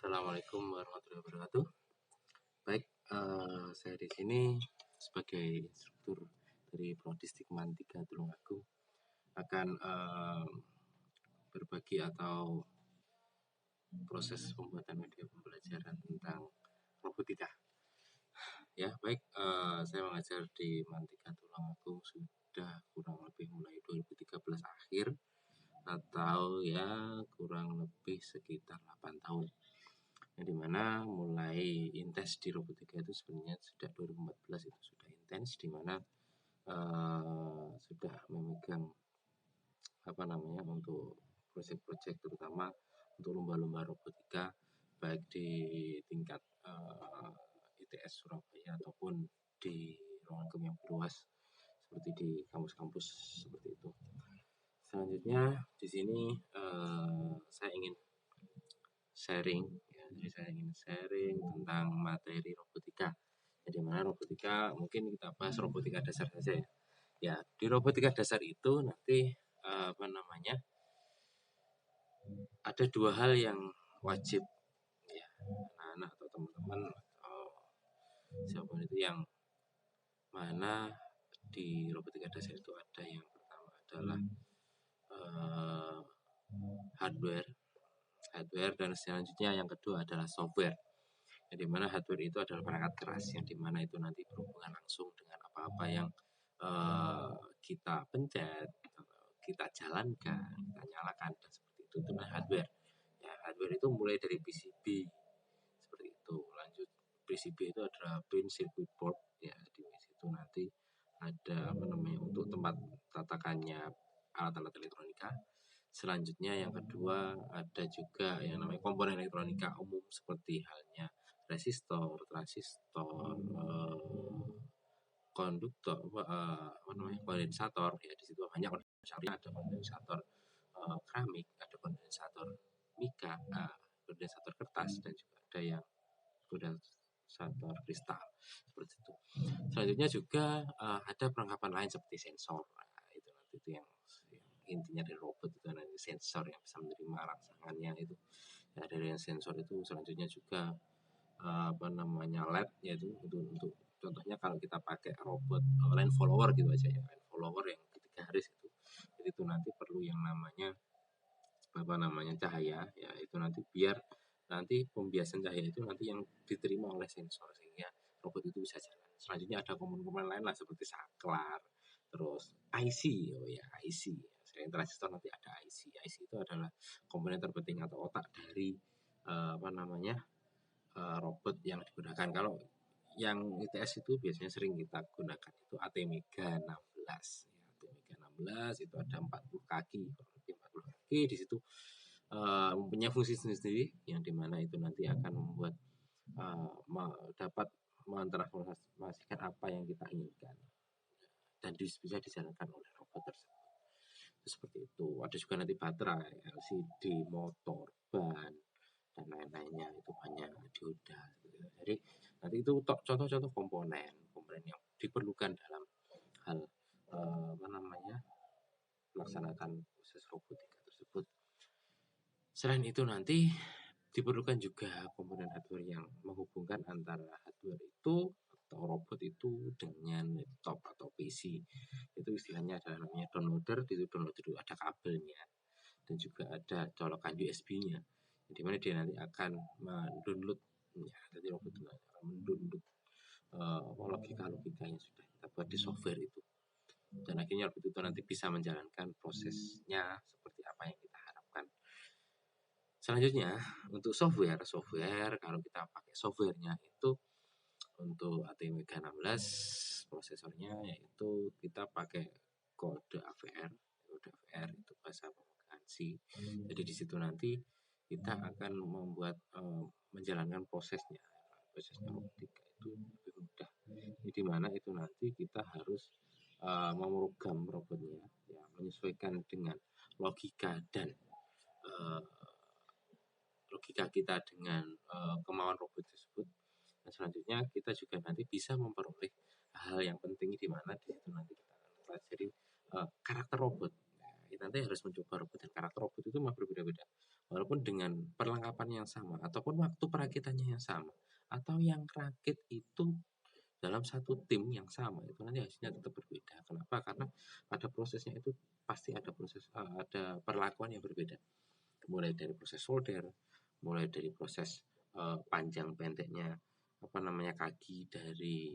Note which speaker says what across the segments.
Speaker 1: Assalamualaikum warahmatullahi wabarakatuh. Baik, saya di sini sebagai instruktur dari Prodistikman 3 Tulungagung akan berbagi atau proses pembuatan media pembelajaran tentang robotika. Ya, baik, saya mengajar di Mantika Tulungagung sudah kurang lebih mulai 2013 akhir atau ya kurang lebih sekitar 8 tahun. Yang dimana mulai intens di robotika itu sebenarnya sejak 2014 itu sudah intens, dimana sudah memegang untuk proyek-proyek terutama untuk lomba-lomba robotika baik di tingkat ITS Surabaya ataupun di ruang yang luas seperti di kampus-kampus seperti itu. Selanjutnya di sini saya ingin sharing tentang materi robotika. Jadi mana robotika mungkin kita bahas robotika dasar saja ya. Ya, di robotika dasar itu nanti ada dua hal yang wajib ya anak-anak atau teman-teman atau siapapun itu yang mana di robotika dasar itu ada yang pertama adalah hardware dan selanjutnya yang kedua adalah software. Yang dimana hardware itu adalah perangkat keras yang dimana itu nanti berhubungan langsung dengan apa-apa yang kita pencet, kita jalankan, kita nyalakan dan seperti itu namanya hardware. Ya, hardware itu mulai dari PCB seperti itu. Lanjut PCB itu adalah pin circuit board ya, di situ nanti ada untuk tempat tatakannya alat-alat elektronika. Selanjutnya yang kedua ada juga yang namanya komponen elektronika umum seperti halnya resistor, transistor, konduktor, kondensator ya, di situ banyak kondensatornya, ada kondensator keramik, ada kondensator mika, kondensator kertas dan juga ada yang kondensator kristal seperti itu. Selanjutnya juga ada perlengkapan lain seperti sensor. Nah, itu yang intinya dari robot itu nanti sensor yang bisa menerima rangsangannya itu. Ya, dari yang sensor itu selanjutnya juga LED yaitu untuk contohnya kalau kita pakai robot line follower gitu aja ya, line follower yang 3 garis itu. Jadi itu nanti perlu yang namanya cahaya ya, itu nanti biar nanti pembiasan cahaya itu nanti yang diterima oleh sensor sehingga robot itu bisa jalan. Selanjutnya ada komponen-komponen lain lah seperti saklar, terus IC, IC. Selain transistor nanti ada IC. IC itu adalah komponen terpenting atau otak dari robot yang digunakan. Kalau yang ITS itu biasanya sering kita gunakan itu ATmega 16. Ya, ATmega 16 itu ada 40 kaki, 40 kaki di situ mempunyai fungsi sendiri yang dimana itu nanti akan membuat dapat mentransformasikan apa yang kita inginkan dan bisa dijalankan oleh robot tersebut. Seperti itu. Ada juga nanti baterai, LCD, motor, ban dan lain-lainnya itu banyak dioda. Jadi nanti itu contoh-contoh komponen yang diperlukan dalam hal melaksanakan proses robotika tersebut. Selain itu nanti diperlukan juga komponen hardware yang menghubungkan antara hardware itu atau robot itu dengan laptop atau PC. Itu istilahnya adalah namanya downloader. Di downloader itu ada kabelnya dan juga ada colokan USB-nya. Di mana dia nanti akan mendownload ya, jadi robot itu akan mendownload logika yang sudah kita buat di software itu. Dan akhirnya robot itu nanti bisa menjalankan prosesnya seperti apa yang kita harapkan. Selanjutnya untuk software kalau kita pakai softwarenya itu untuk ATmega 16 prosesornya yaitu kita pakai kode AVR itu bahasa pemrograman C. Jadi di situ nanti kita akan membuat menjalankan prosesnya robotika itu lebih mudah. Di mana itu nanti kita harus memprogram robotnya ya, menyesuaikan dengan logika dan logika kita dengan kemauan robot tersebut. Dan selanjutnya kita juga nanti bisa memperoleh hal yang penting di mana di situ nanti kita akan pelajari karakter robot. Nah, kita nanti harus mencoba robot dan karakter robot itu memang berbeda-beda. Walaupun dengan perlengkapan yang sama ataupun waktu perakitannya yang sama atau yang rakit itu dalam satu tim yang sama itu nanti hasilnya tetap berbeda. Kenapa? Karena pada prosesnya itu pasti ada perlakuan yang berbeda. Mulai dari proses solder, mulai dari proses panjang pendeknya kaki dari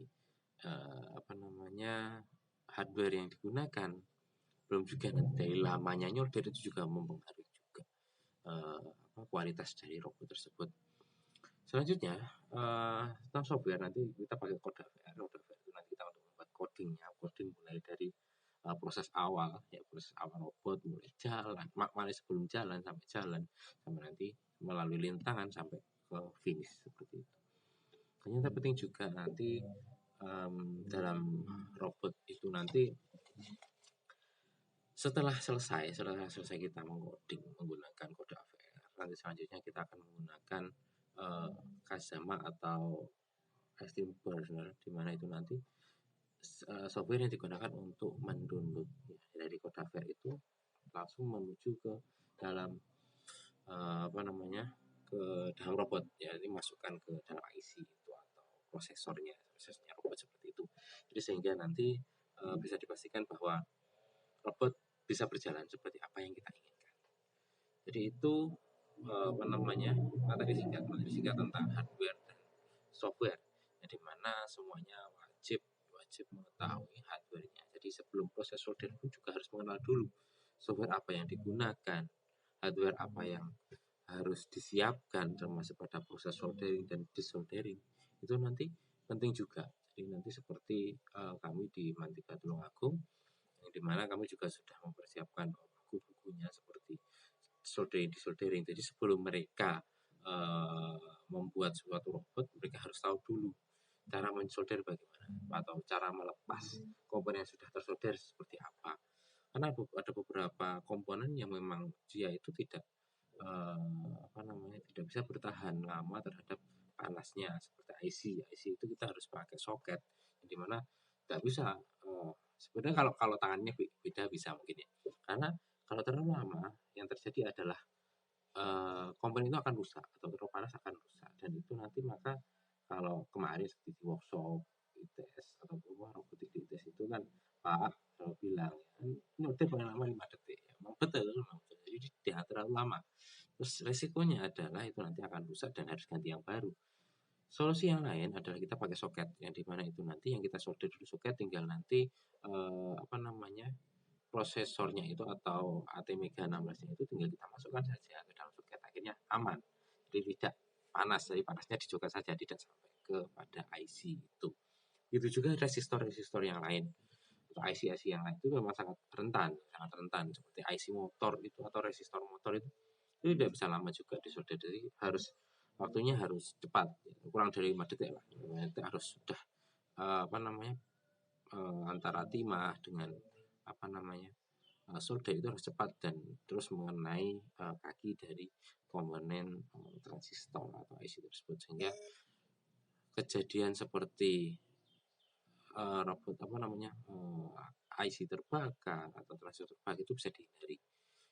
Speaker 1: hardware yang digunakan, belum juga nanti dari lamanya nyolder itu juga mempengaruhi juga kualitas dari robot tersebut. Selanjutnya tentang software, nanti kita pakai Codavr itu nanti kita untuk membuat coding mulai dari proses awal robot mulai jalan, mulai sebelum jalan sampai nanti melalui lintangan sampai ke finish seperti itu. Ternyata penting juga nanti dalam robot itu nanti setelah selesai kita mengcoding menggunakan Codavr, nanti selanjutnya kita akan menggunakan Kazama atau Steam Burner, di mana itu nanti software yang digunakan untuk mendownload dari Codavr itu langsung menuju ke dalam ke dalam robot, ya, ini masukkan ke dalam IC itu atau prosesnya robot seperti itu. Jadi sehingga nanti bisa dipastikan bahwa robot bisa berjalan seperti apa yang kita inginkan. Jadi itu materi singkat tentang hardware dan software, di mana semuanya wajib mengetahui hardware-nya. Jadi sebelum proses solder pun juga harus mengenal dulu software apa yang digunakan, hardware apa yang harus disiapkan termasuk pada proses soldering dan desoldering. Itu nanti penting juga. Jadi nanti seperti kami di Mantika Tulungagung, yang dimana kami juga sudah mempersiapkan buku-bukunya seperti desoldering. Jadi sebelum mereka membuat suatu robot, mereka harus tahu dulu cara mensolder bagaimana atau cara melepas komponen yang sudah tersolder seperti apa. Karena ada beberapa komponen yang memang dia itu tidak tidak bisa bertahan lama terhadap panasnya, seperti IC itu kita harus pakai soket, di mana tidak bisa sebenarnya kalau tangannya beda bisa mungkin ya, karena kalau terlalu lama yang terjadi adalah komponen itu akan rusak atau terlalu panas akan rusak, dan itu nanti maka kalau kemarin seperti di workshop ITS atau robotik di ITS itu kan Pak kalau bilang ini udah paling lama 5 detik, ya, memang betul, jadi tidak terlalu lama. Terus resikonya adalah itu nanti akan rusak dan harus ganti yang baru. Solusi yang lain adalah kita pakai soket, yang dimana itu nanti yang kita solder dulu soket, tinggal nanti prosesornya itu atau ATmega16 itu tinggal kita masukkan saja ke dalam soket, akhirnya aman, jadi tidak panas, jadi panasnya di soket saja, tidak sampai kepada IC itu. Itu juga resistor yang lain, untuk IC yang lain itu memang sangat rentan seperti IC motor itu atau resistor motor itu tidak bisa lama juga disolder, jadi waktunya harus cepat, kurang dari 5 detik lah, itu harus sudah antara timah dengan solder itu harus cepat dan terus mengenai kaki dari komponen transistor atau IC tersebut, sehingga kejadian seperti robot IC terbakar atau transistor terbakar itu bisa dihindari.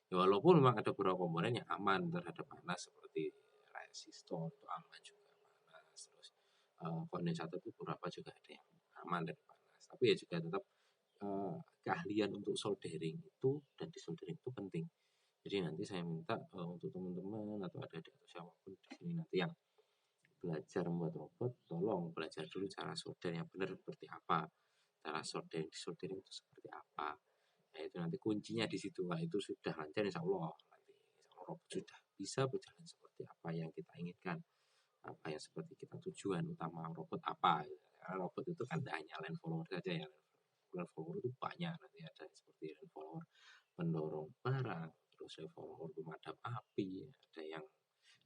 Speaker 1: Ya, walaupun memang ada beberapa komponen yang aman terhadap panas seperti resistor itu aman juga panas, terus kondensator itu beberapa juga ada yang aman dari panas, tapi ya juga tetap keahlian untuk soldering itu dan desoldering itu penting. Jadi nanti saya minta untuk teman-teman atau adik-adik atau siapapun di sini nanti yang belajar membuat robot, tolong belajar dulu cara solder yang benar seperti apa, cara desoldering itu seperti apa. Nah, itu nanti kuncinya di situ. Nah, itu sudah lancar, insya Allah nanti robot sudah bisa berjalan seperti apa yang kita inginkan, apa yang seperti kita tujuan utama robot apa. Karena robot itu kan tidak hanya land follower saja ya, land follower itu banyak, nanti ada seperti land follower pendorong barang, terus land follower pemadam api, ada yang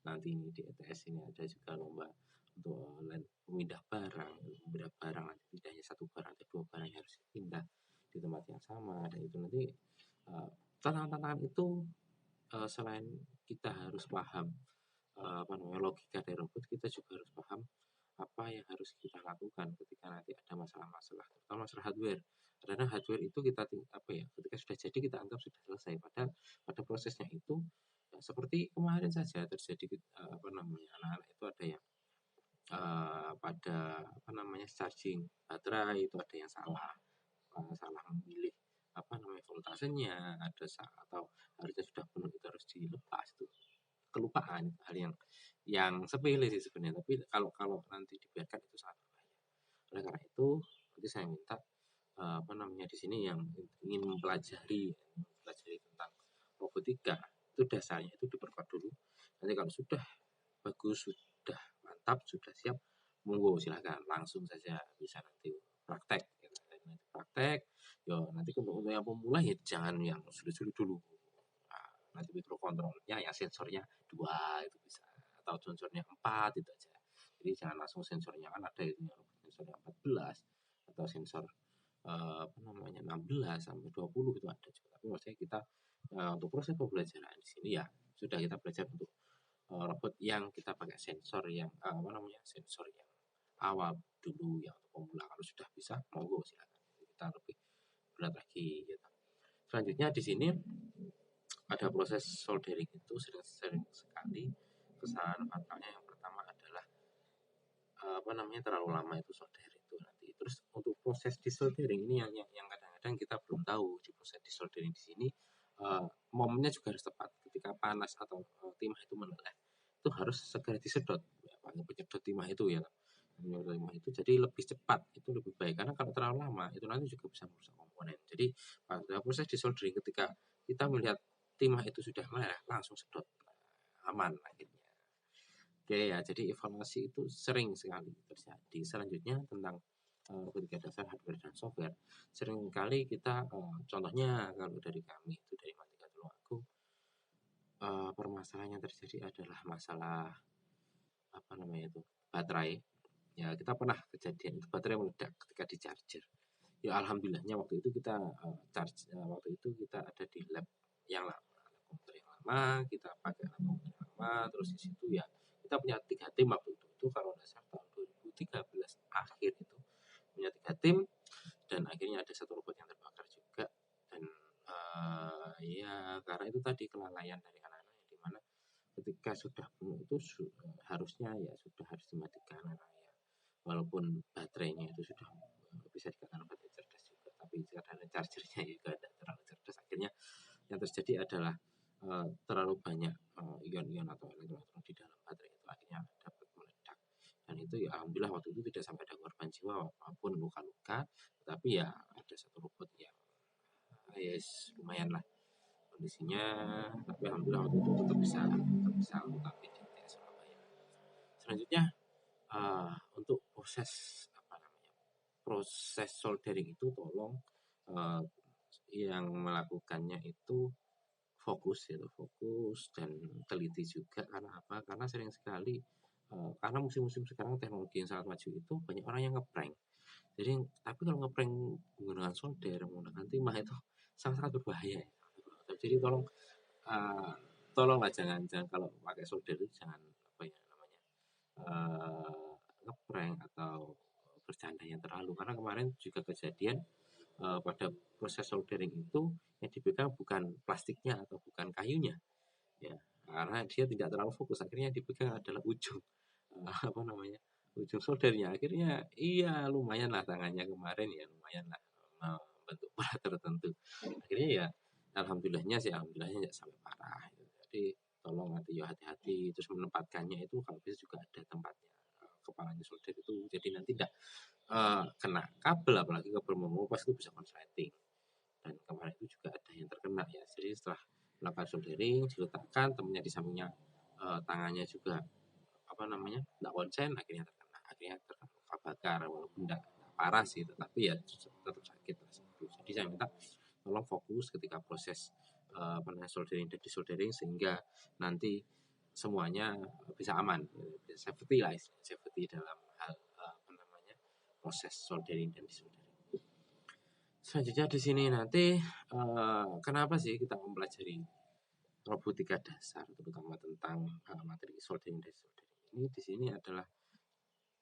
Speaker 1: nanti ini di ETS ini ada juga lomba untuk pemindah barang nanti tidak hanya satu barang atau dua barang yang harus dipindah di tempat yang sama. Dan itu nanti tantangan itu selain kita harus paham logika dari robot, kita juga harus paham apa yang harus kita lakukan ketika nanti ada masalah-masalah, terutama masalah hardware. Karena hardware itu kita ketika sudah jadi kita anggap sudah selesai. Padahal pada prosesnya itu ya, seperti kemarin saja terjadi anak-anak itu ada yang pada charging baterai itu ada yang salah memilih voltasenya, atau harusnya sudah penuh itu harus dilepas, itu kelupaan, hal yang sepele sih sebenarnya, tapi kalau nanti dibiarkan itu sangat berbahaya. Oleh karena itu nanti saya minta di sini yang ingin mempelajari tentang robotika itu dasarnya itu diperkuat dulu. Nanti kalau sudah bagus, sudah mantap, sudah siap, monggo silahkan langsung saja bisa nanti praktek. Nanti praktek, nanti untuk yang pemula ya jangan yang sulit-sulit dulu. Nanti mikrokontrolnya ya sensornya 2 itu bisa, atau sensornya 4 itu aja. Jadi jangan langsung sensornya, kan ada itu sensornya 14 atau sensor 16 sampai 20 itu ada juga. Tapi maksudnya kita untuk proses pembelajaran di sini ya sudah kita belajar untuk robot yang kita pakai sensor yang sensor yang awal dulu yang untuk pemula. Kalau sudah bisa monggo silakan kita lebih berat lagi gitu. Selanjutnya di sini ada proses soldering itu sering sekali kesalahan fatalnya. Yang pertama adalah terlalu lama itu solder itu nanti. Terus untuk proses disoldering ini yang kadang-kadang kita belum tahu di proses disoldering di sini momennya juga harus tepat. Ketika panas atau timah itu meleleh itu harus segera disedot ya, penyedot timah itu ya. Timah itu jadi lebih cepat, itu lebih baik, karena kalau terlalu lama itu nanti juga bisa merusak komponen. Jadi pada proses disoldering ketika kita melihat timah itu sudah meleleh langsung sedot, aman akhirnya. Oke ya, jadi evaluasi itu sering sekali terjadi. Selanjutnya tentang robotika dasar hardware dan software. Sering kali kita contohnya kalau dari kami itu dari Matika Tulungagung, permasalahan yang terjadi adalah masalah baterai. Ya kita pernah kejadian itu baterai meledak ketika di charger. Ya alhamdulillahnya waktu itu kita waktu itu kita ada di lab yang lama, komputer yang lama, kita pakai komputer yang lama, terus di situ ya kita punya 3 tim waktu itu kalau nggak salah tahun 2013 akhir itu punya 3 tim, dan akhirnya ada satu robot yang terbakar juga. Dan ya karena itu tadi kelalaian dari anak-anak yang dimana ketika sudah penuh itu harusnya ya sudah harus dimatikan anak-anak ya. Walaupun baterainya itu sudah bisa dikatakan baterai cerdas juga, tapi karena chargernya juga tidak terlalu cerdas, akhirnya yang terjadi adalah terlalu banyak ion-ion atau elektron di dalam baterai itu akhirnya dapat meledak. Dan itu ya alhamdulillah waktu itu tidak sampai ada korban jiwa maupun luka-luka, tapi ya ada satu robot yang lumayan lah kondisinya, tapi alhamdulillah waktu itu tetap bisa lengkapi di TS Surabaya. Selanjutnya untuk proses soldering itu tolong yang melakukannya itu fokus dan teliti juga. Karena apa? Karena sering sekali karena musim-musim sekarang teknologi yang sangat maju itu banyak orang yang ngeprank. Jadi tapi kalau ngeprank menggunakan solder, menggunakan timah itu sangat-sangat berbahaya. Jadi tolonglah jangan kalau pakai solder itu jangan ngeprank atau bercanda yang terlalu, karena kemarin juga kejadian pada proses soldering itu yang dipegang bukan plastiknya atau bukan kayunya ya, karena dia tidak terlalu fokus, akhirnya yang dipegang adalah ujung ujung soldernya. Akhirnya iya lumayan lah tangannya kemarin ya, lumayan lah membentuk pola tertentu. Akhirnya ya alhamdulillahnya nggak sampai parah. Jadi tolong nanti ya hati-hati, terus menempatkannya itu kalau bisa juga ada tempatnya kepalanya solder itu, jadi nanti tidak kena kabel, apalagi kabel mengupas itu bisa konsleting. Dan kemarin itu juga ada yang terkena ya, jadi setelah melakukan soldering diletakkan, temennya di sampingnya tangannya juga tidak konsen, akhirnya terkena luka bakar, walaupun tidak parah sih, tetapi ya tetap sakit tersebut. Jadi saya minta tolong fokus ketika proses soldering dan disoldering, sehingga nanti semuanya bisa aman, safety lah, safety dalam hal proses soldering dan disoldering. Selanjutnya di sini nanti kenapa sih kita mempelajari robotika dasar, terutama tentang materi soldering dan disoldering ini. Di sini adalah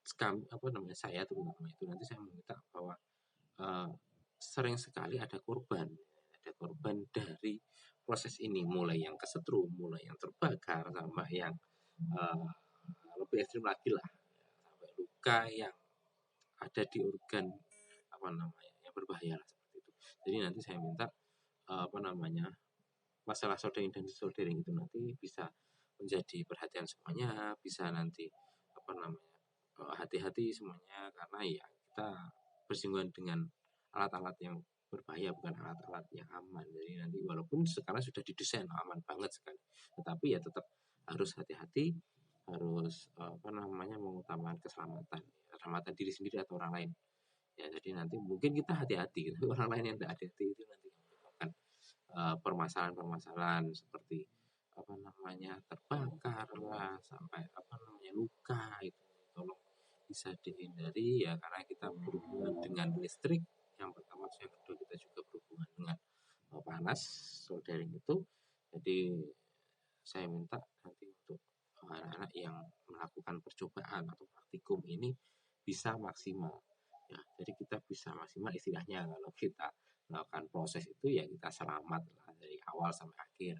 Speaker 1: saya terutama itu nanti saya meminta bahwa sering sekali ada korban dari proses ini, mulai yang kesetrum, mulai yang terbakar, sama yang uh, lebih ekstrim lagi lah, sampai luka yang ada di organ yang berbahaya lah, seperti itu. Jadi nanti saya minta masalah soldering dan desoldering itu nanti bisa menjadi perhatian semuanya, bisa nanti hati-hati semuanya, karena ya kita bersinggungan dengan alat-alat yang berbahaya, bukan alat-alat yang aman. Jadi nanti walaupun sekarang sudah didesain aman banget sekali, tetapi ya tetap harus hati-hati, harus mengutamakan keselamatan diri sendiri atau orang lain. Ya, jadi nanti mungkin kita hati-hati, tapi orang lain yang tidak hati-hati itu nanti menyebabkan permasalahan-permasalahan seperti terbakar lah, sampai luka. Itu tolong bisa dihindari ya, karena kita berhubungan dengan listrik yang pertama, yang kedua kita juga berhubungan dengan panas soldering itu. Jadi saya minta nanti untuk anak-anak yang melakukan percobaan atau praktikum ini bisa maksimal ya. Jadi kita bisa maksimal, istilahnya kalau kita melakukan proses itu ya kita selamat lah dari awal sampai akhir.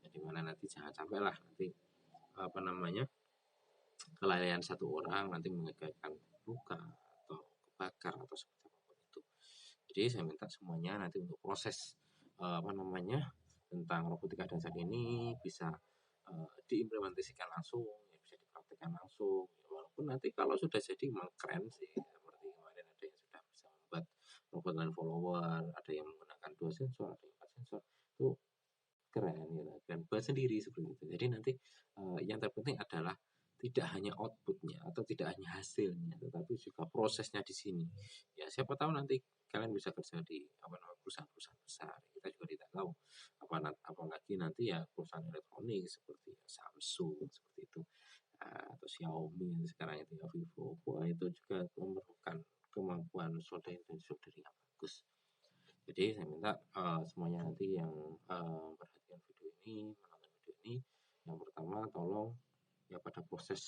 Speaker 1: Jadi mana nanti jangan sampai lah nanti kelalaian satu orang nanti mengakibatkan luka atau kebakar atau seperti apapun itu. Jadi saya minta semuanya nanti untuk proses tentang robotika dasar ini bisa diimplementasikan langsung, ya bisa dipraktikkan langsung. Ya, walaupun nanti kalau sudah jadi memang keren sih, seperti kemarin ada yang sudah bisa membuat robot line follower, ada yang menggunakan 2 sensor, ada yang 4 sensor, itu keren gitu, dan buat sendiri seperti itu. Jadi nanti yang terpenting adalah tidak hanya outputnya atau tidak hanya hasilnya, tetapi juga prosesnya di sini. Ya siapa tahu nanti kalian bisa kerja di perusahaan-perusahaan besar. Kita juga tidak tahu. Apalagi nanti ya perusahaan elektronik seperti Samsung seperti itu, atau Xiaomi sekarang itu ya, Vivo. Wah, itu juga memerlukan kemampuan soldering dan soldering yang bagus. Jadi saya minta semuanya nanti yang perhatian video ini, menonton video ini, yang pertama tolong ya pada proses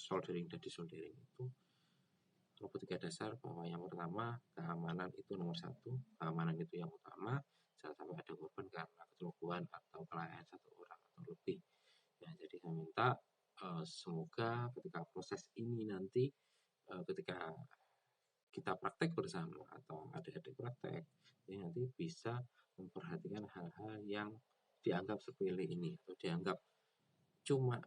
Speaker 1: soldering dan desoldering itu robotika dasar, bahwa yang pertama keamanan itu nomor satu, keamanan itu yang utama, jangan sampai ada korban karena kecerobohan atau kelalaian satu orang atau lebih. Ya, jadi saya minta semoga ketika proses ini nanti ketika kita praktek bersama atau adik-adik praktek, ini nanti bisa memperhatikan hal-hal yang dianggap sepele ini, atau dianggap cuma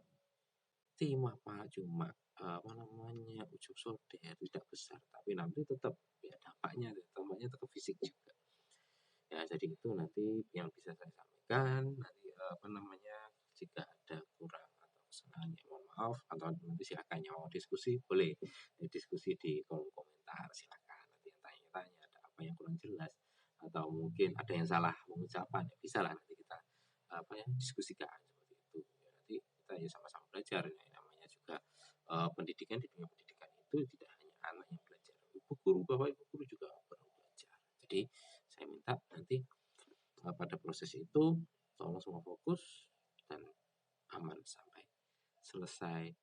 Speaker 1: ujung solder tidak besar, tapi nanti tetap ya dampaknya tetap fisik juga. Ya, jadi itu nanti yang bisa saya sampaikan. Nanti jika ada kurang atau kesalahan ya mohon maaf, atau nanti silakan yang mau diskusi boleh diskusi di kolom komentar, silakan. Nanti yang tanya-tanya ada apa yang kurang jelas atau mungkin ada yang salah pengucapan, ya bisa lah nanti kita diskusikan seperti itu. Ya, nanti kita ya sama-sama belajar. Ya, namanya juga pendidikan, di dunia pendidikan itu tidak hanya anak yang belajar, ibu guru, bapak ibu guru juga perlu belajar. Jadi saya minta nanti pada proses itu tolong semua fokus dan aman sampai selesai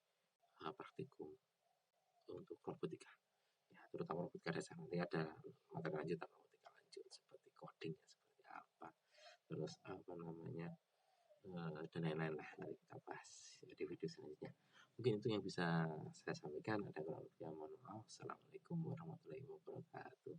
Speaker 1: praktikum untuk robotika. Ya, terutama robotika dasar. Nanti ada materi lanjutan robotika lanjut seperti coding, seperti apa, terus dan lain-lain lah, nanti kita bahas di video selanjutnya. Mungkin itu yang bisa saya sampaikan. Ada kurang lebih, mohon maaf. Assalamualaikum warahmatullahi wabarakatuh.